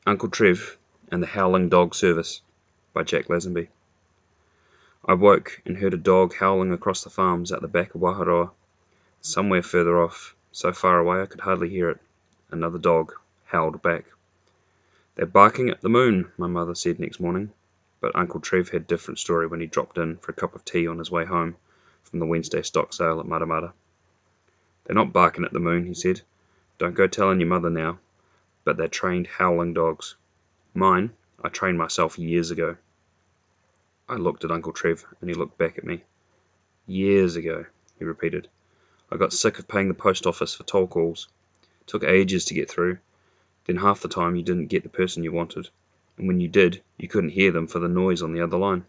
Uncle Trev and the Howling Dog Service by Jack Lasenby. I woke and heard a dog howling across the farms out the back of Waharoa. Somewhere further off, so far away I could hardly hear it, another dog howled back. "They're barking at the moon," my mother said next morning, but Uncle Trev had a different story when he dropped in for a cup of tea on his way home from the Wednesday stock sale at Matamata. "They're not barking at the moon," he said. "Don't go telling your mother now, but they're trained howling dogs. Mine, I trained myself years ago." I looked at Uncle Trev, and he looked back at me. "Years ago," he repeated. "I got sick of paying the post office for toll calls. It took ages to get through. Then half the time you didn't get the person you wanted, and when you did, you couldn't hear them for the noise on the other line."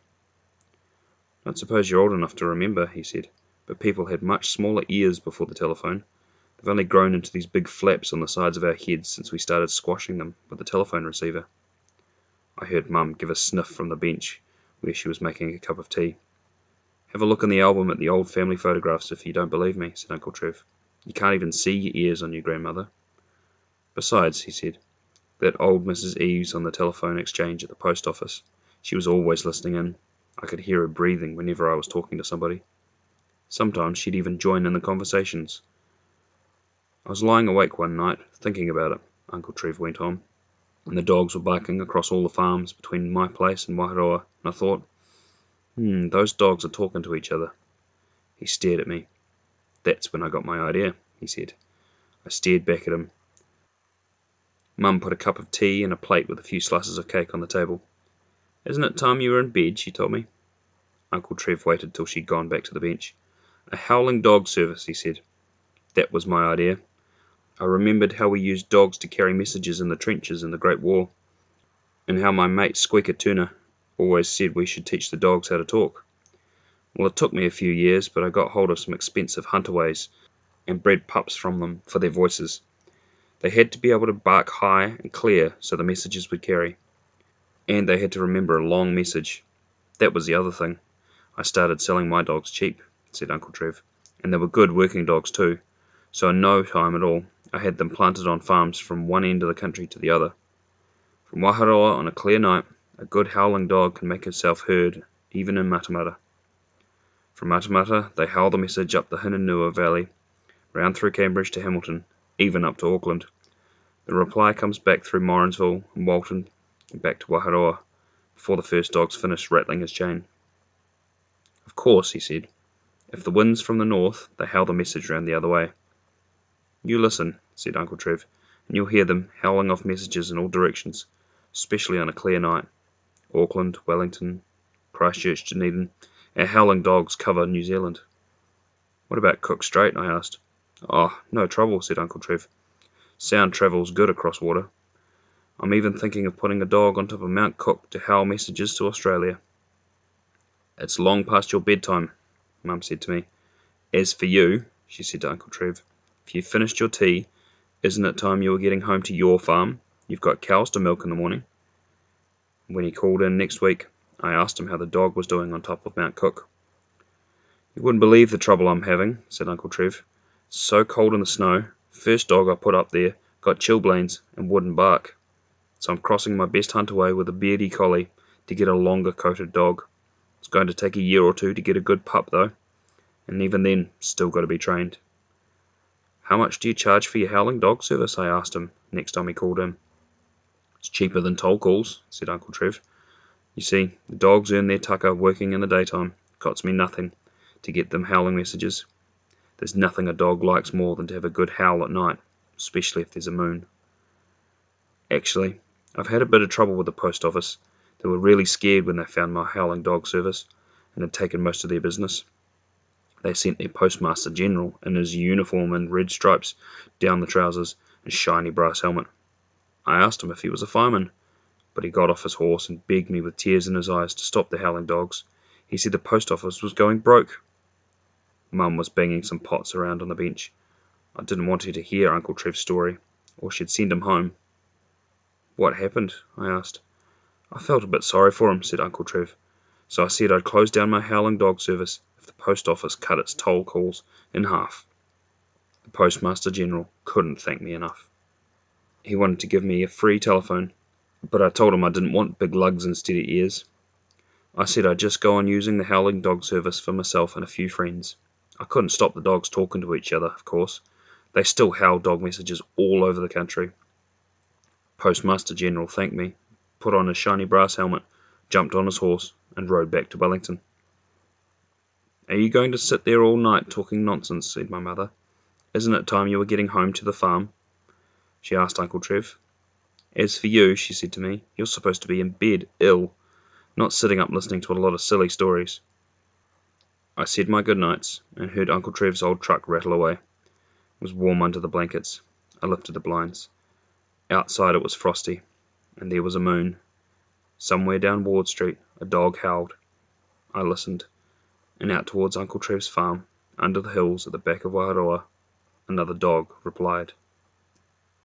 "I don't suppose you're old enough to remember," he said, "but people had much smaller ears before the telephone. They've only grown into these big flaps on the sides of our heads since we started squashing them with the telephone receiver." I heard Mum give a sniff from the bench where she was making a cup of tea. "Have a look in the album at the old family photographs if you don't believe me," said Uncle Trev. "You can't even see your ears on your grandmother." "Besides," he said, "that old Mrs. Eves on the telephone exchange at the post office, she was always listening in. I could hear her breathing whenever I was talking to somebody. Sometimes she'd even join in the conversations." "I was lying awake one night, thinking about it," Uncle Trev went on, "and the dogs were barking across all the farms between my place and Waharoa, and I thought, those dogs are talking to each other." He stared at me. "That's when I got my idea," he said. I stared back at him. Mum put a cup of tea and a plate with a few slices of cake on the table. "Isn't it time you were in bed?" she told me. Uncle Trev waited till she'd gone back to the bench. "A howling dog service," he said. "That was my idea. I remembered how we used dogs to carry messages in the trenches in the Great War, and how my mate Squeaker Turner always said we should teach the dogs how to talk. Well, it took me a few years, but I got hold of some expensive hunterways and bred pups from them for their voices. They had to be able to bark high and clear so the messages would carry. And they had to remember a long message. That was the other thing. I started selling my dogs cheap," said Uncle Trev. "And they were good working dogs too. So in no time at all, I had them planted on farms from one end of the country to the other. From Waharoa on a clear night, a good howling dog can make himself heard even in Matamata. From Matamata, they howl the message up the Hinunua Valley, round through Cambridge to Hamilton, even up to Auckland. The reply comes back through Morrinsville and Walton and back to Waharoa before the first dog's finished rattling his chain." "Of course," he said, "if the wind's from the north, they howl the message round the other way." "You listen," said Uncle Trev, "and you'll hear them howling off messages in all directions, especially on a clear night. Auckland, Wellington, Christchurch, Dunedin, our howling dogs cover New Zealand." "What about Cook Strait?" I asked. "Oh, no trouble," said Uncle Trev. "Sound travels good across water. I'm even thinking of putting a dog on top of Mount Cook to howl messages to Australia." "It's long past your bedtime," Mum said to me. "As for you," she said to Uncle Trev, "if you've finished your tea, isn't it time you were getting home to your farm? You've got cows to milk in the morning." When he called in next week, I asked him how the dog was doing on top of Mount Cook. "You wouldn't believe the trouble I'm having," said Uncle Trev. "It's so cold in the snow. First dog I put up there got chilblains and wouldn't bark. So I'm crossing my best hunterway with a beardy collie to get a longer coated dog. It's going to take a year or two to get a good pup though, and even then, still got to be trained." "How much do you charge for your howling dog service?" I asked him next time he called in. "It's cheaper than toll calls," said Uncle Trev. "You see, the dogs earn their tucker working in the daytime. It costs me nothing to get them howling messages. There's nothing a dog likes more than to have a good howl at night, especially if there's a moon. Actually, I've had a bit of trouble with the post office. They were really scared when they found my howling dog service and had taken most of their business. They sent their Postmaster General in his uniform in red stripes down the trousers and shiny brass helmet. I asked him if he was a fireman, but he got off his horse and begged me with tears in his eyes to stop the howling dogs. He said the post office was going broke." Mum was banging some pots around on the bench. I didn't want her to hear Uncle Trev's story, or she'd send him home. "What happened?" I asked. "I felt a bit sorry for him," said Uncle Trev, "so I said I'd close down my howling dog service if the post office cut its toll calls in half." The Postmaster General couldn't thank me enough. He wanted to give me a free telephone but I told him I didn't want big lugs and steady ears. I said I'd just go on using the Howling dog service for myself and a few friends. I couldn't stop the dogs talking to each other, of course. They still howl dog messages all over the country. Postmaster General thanked me, put on his shiny brass helmet, jumped on his horse, and rode back to Wellington. "Are you going to sit there all night talking nonsense?" said my mother. "Isn't it time you were getting home to the farm?" she asked Uncle Trev. "As for you," she said to me, "you're supposed to be in bed, ill, not sitting up listening to a lot of silly stories." I said my good nights, and heard Uncle Trev's old truck rattle away. It was warm under the blankets. I lifted the blinds. Outside it was frosty, and there was a moon. Somewhere down Ward Street a dog howled. I listened, and out towards Uncle Trev's farm, under the hills at the back of Waharoa, another dog replied.